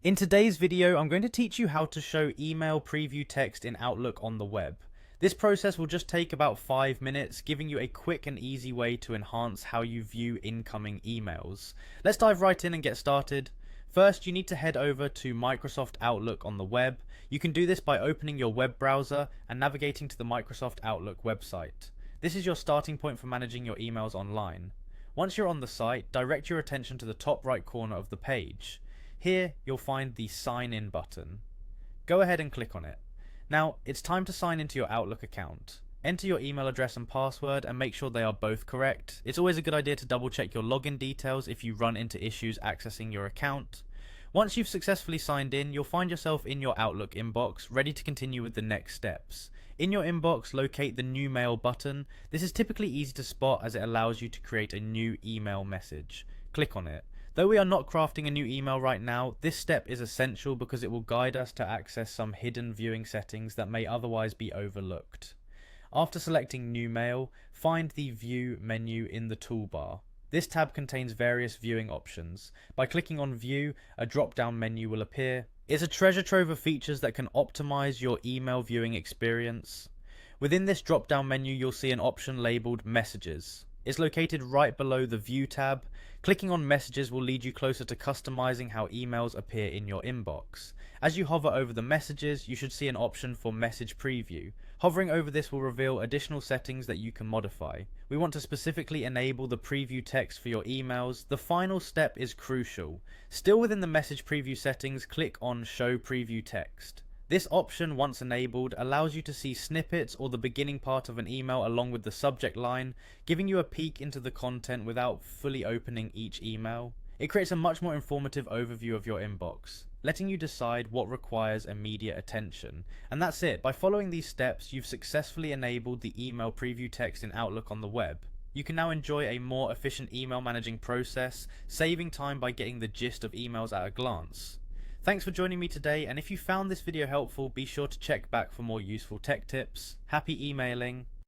In today's video, I'm going to teach you how to show email preview text in Outlook on the web. This process will just take about 5 minutes, giving you a quick and easy way to enhance how you view incoming emails. Let's dive right in and get started. First, you need to head over to Microsoft Outlook on the web. You can do this by opening your web browser and navigating to the Microsoft Outlook website. This is your starting point for managing your emails online. Once you're on the site, direct your attention to the top right corner of the page. Here, you'll find the Sign In button. Go ahead and click on it. Now, it's time to sign into your Outlook account. Enter your email address and password and make sure they are both correct. It's always a good idea to double check your login details if you run into issues accessing your account. Once you've successfully signed in, you'll find yourself in your Outlook inbox, ready to continue with the next steps. In your inbox, locate the New Mail button. This is typically easy to spot as it allows you to create a new email message. Click on it. Though we are not crafting a new email right now, this step is essential because it will guide us to access some hidden viewing settings that may otherwise be overlooked. After selecting New Mail, find the View menu in the toolbar. This tab contains various viewing options. By clicking on View, a drop-down menu will appear. It's a treasure trove of features that can optimize your email viewing experience. Within this drop-down menu, you'll see an option labeled Messages. It's located right below the View tab. Clicking on Messages will lead you closer to customizing how emails appear in your inbox. As you hover over the messages, you should see an option for Message Preview. Hovering over this will reveal additional settings that you can modify. We want to specifically enable the preview text for your emails. The final step is crucial. Still within the Message Preview settings, click on Show Preview Text. This option, once enabled, allows you to see snippets or the beginning part of an email along with the subject line, giving you a peek into the content without fully opening each email. It creates a much more informative overview of your inbox, letting you decide what requires immediate attention. And that's it. By following these steps, you've successfully enabled the email preview text in Outlook on the web. You can now enjoy a more efficient email managing process, saving time by getting the gist of emails at a glance. Thanks for joining me today, and if you found this video helpful, be sure to check back for more useful tech tips. Happy emailing!